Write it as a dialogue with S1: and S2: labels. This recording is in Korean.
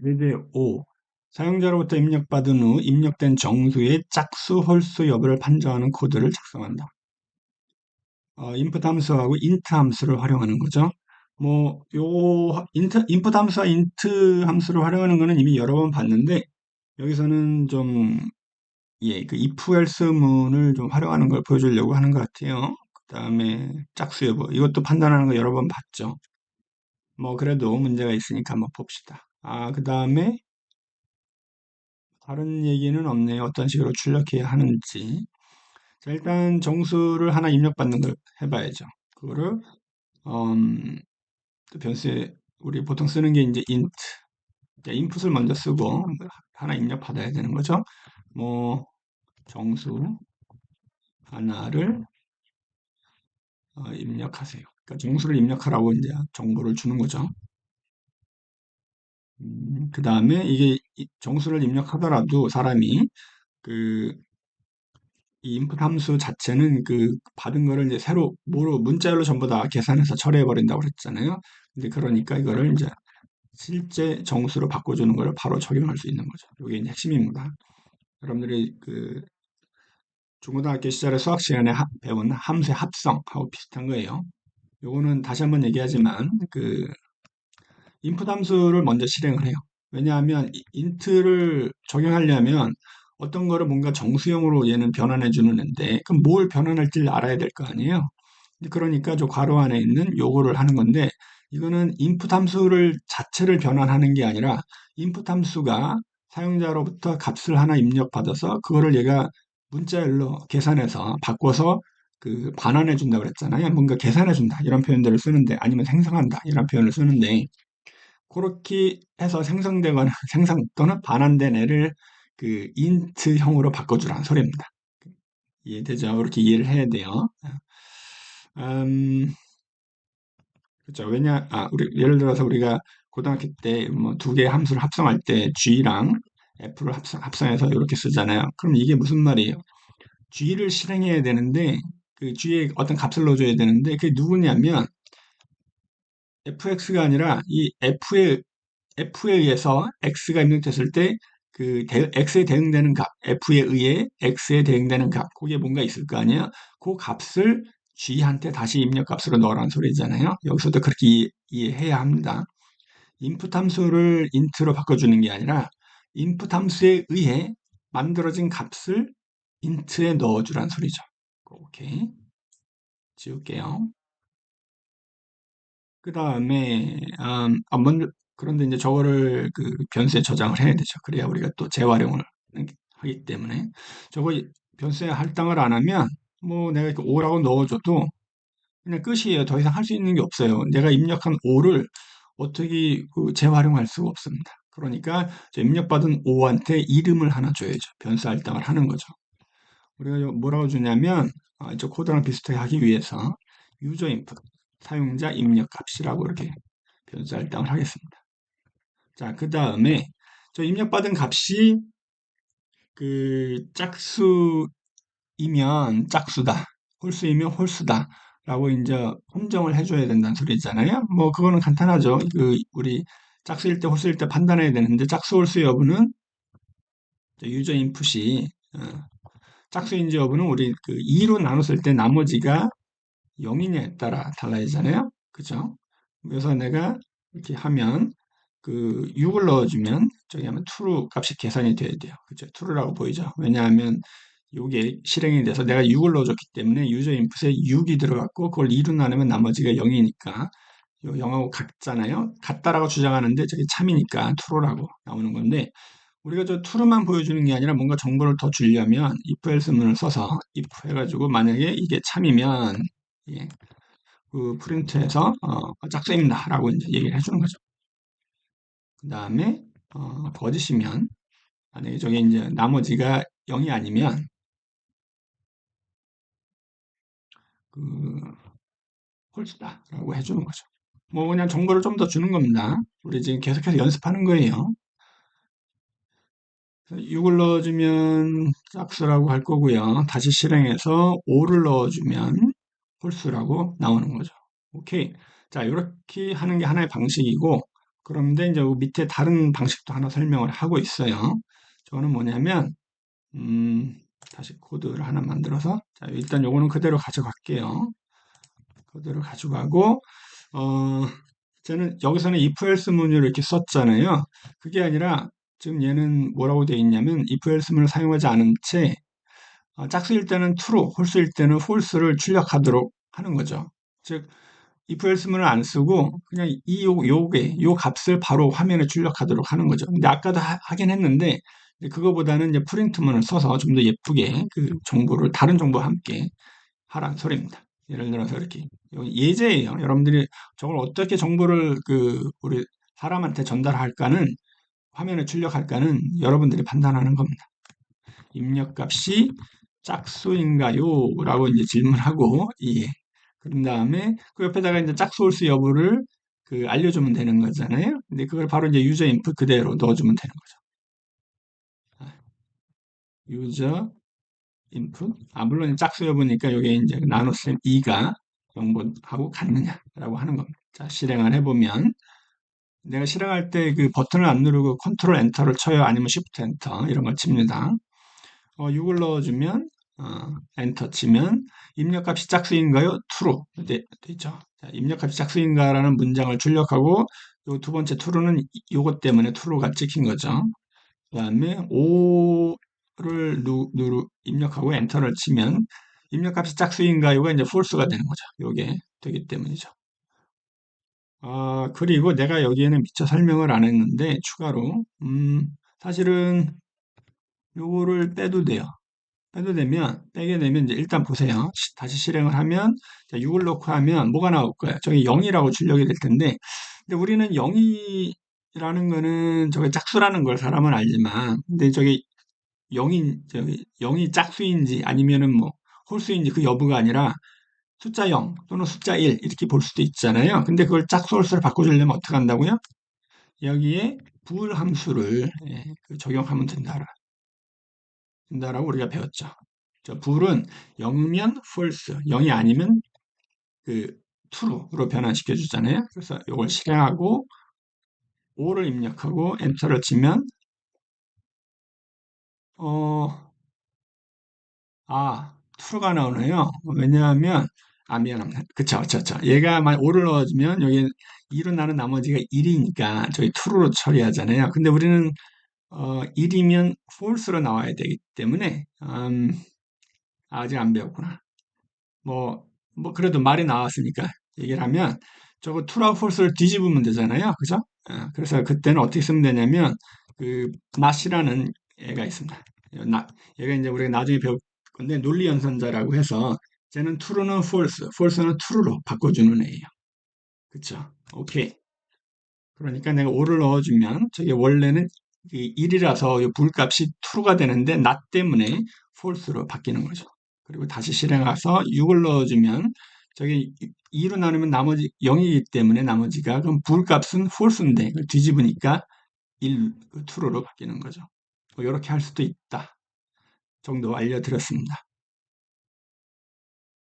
S1: 예제 5. 사용자로부터 입력받은 후 입력된 정수의 짝수, 홀수 여부를 판정하는 코드를 작성한다. 인풋 함수하고 인트 함수를 활용하는 거죠. 인풋 함수와 인트 함수를 활용하는 거는 이미 여러 번 봤는데, 여기서는 좀, 그 if else 문을 좀 활용하는 걸 보여주려고 하는 것 같아요. 그 다음에 짝수 여부. 이것도 판단하는 거 여러 번 봤죠. 그래도 문제가 있으니까 한번 봅시다. 그 다음에 다른 얘기는 없네요. 어떤 식으로 출력해야 하는지. 자, 일단 정수를 하나 입력받는 걸 해봐야죠. 그거를 또 변수에 우리 보통 쓰는 게 이제 int, 인풋을 먼저 쓰고 하나 입력받아야 되는 거죠. 정수 하나를 입력하세요. 그러니까 정수를 입력하라고 이제 정보를 주는 거죠. 그 다음에 이게 정수를 입력하더라도 사람이 그 이 인풋 함수 자체는 그 받은 거를 이제 새로 뭐로 문자열로 전부 다 계산해서 처리해 버린다고 그랬잖아요. 근데 그러니까 이거를 이제 실제 정수로 바꿔주는 걸 바로 적용할 수 있는 거죠. 이게 이제 핵심입니다. 여러분들이 그 중고등학교 시절에 수학 시간에 배운 함수의 합성하고 비슷한 거예요. 요거는 다시 한번 얘기하지만 그 인풋 함수를 먼저 실행을 해요. 왜냐하면 인트를 적용하려면 어떤 거를 뭔가 정수형으로 얘는 변환해 주는 앤데 그럼 뭘 변환할지를 알아야 될 거 아니에요. 그러니까 저 괄호 안에 있는 요거를 하는 건데 이거는 인풋 함수를 자체를 변환하는 게 아니라 인풋 함수가 사용자로부터 값을 하나 입력받아서 그거를 얘가 문자열로 계산해서 바꿔서 그 반환해 준다 그랬잖아요. 뭔가 계산해 준다 이런 표현들을 쓰는데 아니면 생성한다 이런 표현을 쓰는데 그렇게 해서 생성되거나 생성 또는 반환된 애를 그 인트형으로 바꿔주라는 소리입니다. 이해되죠? 그렇게 이해를 해야 돼요. 음, 그렇죠. 우리 예를 들어서 우리가 고등학교 때 뭐 두 개의 함수를 합성할 때 G랑 F를 합성해서 이렇게 쓰잖아요. 그럼 이게 무슨 말이에요? G를 실행해야 되는데 그 G에 어떤 값을 넣어줘야 되는데 그게 누구냐면 fx가 아니라 이 f에 의해서 x가 입력됐을 때 그 x에 대응되는 값, f에 의해 x에 대응되는 값, 그게 뭔가 있을 거 아니에요? 그 값을 g한테 다시 입력 값으로 넣으라는 소리잖아요. 여기서도 그렇게 이해해야 합니다. 인풋 함수를 int로 바꿔주는 게 아니라 인풋 함수에 의해 만들어진 값을 int에 넣어주라는 소리죠. 오케이. 지울게요. 그 다음에, 먼저, 그런데 이제 저거를 그 변수에 저장을 해야 되죠. 그래야 우리가 또 재활용을 하기 때문에. 저거 변수에 할당을 안 하면, 내가 이렇게 5라고 넣어줘도 그냥 끝이에요. 더 이상 할 수 있는 게 없어요. 내가 입력한 5를 어떻게 그 재활용할 수가 없습니다. 그러니까 저 입력받은 5한테 이름을 하나 줘야죠. 변수 할당을 하는 거죠. 우리가 뭐라고 주냐면 저 코드랑 비슷하게 하기 위해서 유저 인풋 사용자 입력 값이라고 이렇게 변수 할당을 하겠습니다. 자, 그 다음에 저 입력받은 값이 그 짝수이면 짝수다, 홀수이면 홀수다 라고 이제 판정을 해줘야 된다는 소리 있잖아요. 그거는 간단하죠. 우리 짝수일 때 홀수일 때 판단해야 되는데 짝수 홀수 여부는 유저 인풋이 짝수인지 여부는 우리 그 2로 나눴을 때 나머지가 0이냐에 따라 달라지잖아요. 그죠? 그래서 내가 이렇게 하면 그 6을 넣어주면 저기 하면 true 값이 계산이 돼야 돼요. 그죠? true라고 보이죠? 왜냐하면 이게 실행이 돼서 내가 6을 넣어줬기 때문에 유저 인풋에 6이 들어갔고 그걸 2로 나누면 나머지가 0이니까 요 0하고 같잖아요. 같다라고 주장하는데 저게 참이니까 true라고 나오는 건데 우리가 저 true만 보여주는 게 아니라 뭔가 정보를 더 주려면 if else 문을 써서 if 해가지고 만약에 이게 참이면 예, 그 프린트해서 짝수입니다라고 이제 얘기를 해주는 거죠. 그 다음에 거짓이면 만약에 저게 이제 나머지가 0이 아니면 그 홀수다라고 해주는 거죠. 그냥 정보를 좀 더 주는 겁니다. 우리 지금 계속해서 연습하는 거예요. 6을 넣어주면 짝수라고 할 거고요. 다시 실행해서 5를 넣어주면 홀수라고 나오는 거죠. 오케이. 자, 이렇게 하는 게 하나의 방식이고, 그런데 이제 그 밑에 다른 방식도 하나 설명을 하고 있어요. 저거는 뭐냐면, 음, 다시 코드를 하나 만들어서, 자, 일단 요거는 그대로 가져갈게요. 그대로 가져가고, 어, 저는 여기서는 if else 문을 이렇게 썼잖아요. 그게 아니라, 지금 얘는 뭐라고 되어 있냐면, if else 문을 사용하지 않은 채, 짝수일 때는 true, 홀수일 때는 false를 출력하도록 하는 거죠. 즉, if else 문을 안 쓰고 그냥 요 값을 바로 화면에 출력하도록 하는 거죠. 근데 아까도 하긴 했는데 이제 그거보다는 이제 프린트문을 써서 좀 더 예쁘게 그 정보를 다른 정보와 함께 하라는 소리입니다. 예를 들어서 이렇게 예제예요. 여러분들이 저걸 어떻게 정보를 그 우리 사람한테 전달할까는 화면에 출력할까는 여러분들이 판단하는 겁니다. 입력값이 짝수인가요? 라고 이제 질문하고, 예. 그런 다음에 그 옆에다가 이제 짝수 홀수 여부를 그 알려주면 되는 거잖아요. 근데 그걸 바로 이제 유저 인풋 그대로 넣어주면 되는 거죠. 유저 인풋. 물론 짝수 여부니까 여기 이제 나눗셈 2가 0하고 같느냐라고 하는 겁니다. 자, 실행을 해보면 내가 실행할 때 그 버튼을 안 누르고 컨트롤 엔터를 쳐요? 아니면 쉬프트 엔터 이런 걸 칩니다. 6을 넣어주면 엔터 치면 입력값이 짝수인가요? true로 되죠. 자, 입력값이 짝수인가라는 문장을 출력하고 요 두 번째 true는 요것 때문에 true가 찍힌 거죠. 그 다음에 5를 입력하고 엔터를 치면 입력값이 짝수인가요가 이제 false가 되는 거죠. 요게 되기 때문이죠. 그리고 내가 여기에는 미처 설명을 안 했는데 추가로 사실은 요거를 빼도 돼요. 빼게 되면 이제 일단 보세요. 다시 실행을 하면, 자, 6을 넣고 하면 뭐가 나올 거예요? 저기 0이라고 출력이 될 텐데, 근데 우리는 0이라는 거는 저게 짝수라는 걸 사람은 알지만, 근데 저기 0이 짝수인지 아니면은 뭐 홀수인지 그 여부가 아니라 숫자 0 또는 숫자 1 이렇게 볼 수도 있잖아요. 근데 그걸 짝수 홀수를 바꿔주려면 어떻게 한다고요? 여기에 불 함수를 그 적용하면 된다라고 우리가 배웠죠. 저 불은 0면 false, 0이 아니면 그 true로 변환시켜 주잖아요. 그래서 이걸 실행하고 5를 입력하고 엔터를 치면 어, true가 나오네요. 왜냐하면 미안합니다. 그쵸. 얘가 만 5를 넣어주면 여기 2로 나는 나머지가 1이니까 저희 true로 처리하잖아요. 근데 우리는 1이면 false로 나와야 되기 때문에 아직 안 배웠구나. 뭐, 그래도 말이 나왔으니까 얘기를 하면, 저거 true하고 false를 뒤집으면 되잖아요. 그죠? 그래서 그때는 어떻게 쓰면 되냐면, 그, not이라는 애가 있습니다. 얘가 이제 우리가 나중에 배울 건데, 논리 연산자라고 해서, 쟤는 true는 false, false는 true로 바꿔주는 애예요. 그쵸? 오케이. 그러니까 내가 5를 넣어주면, 저게 원래는 1이라서 불값이 true가 되는데, not 때문에 false로 바뀌는 거죠. 그리고 다시 실행해서 6을 넣어주면 저게 2로 나누면 나머지 0이기 때문에 나머지가 그럼 불값은 false인데 그걸 뒤집으니까 1, true로 바뀌는 거죠. 이렇게 할 수도 있다 정도 알려드렸습니다.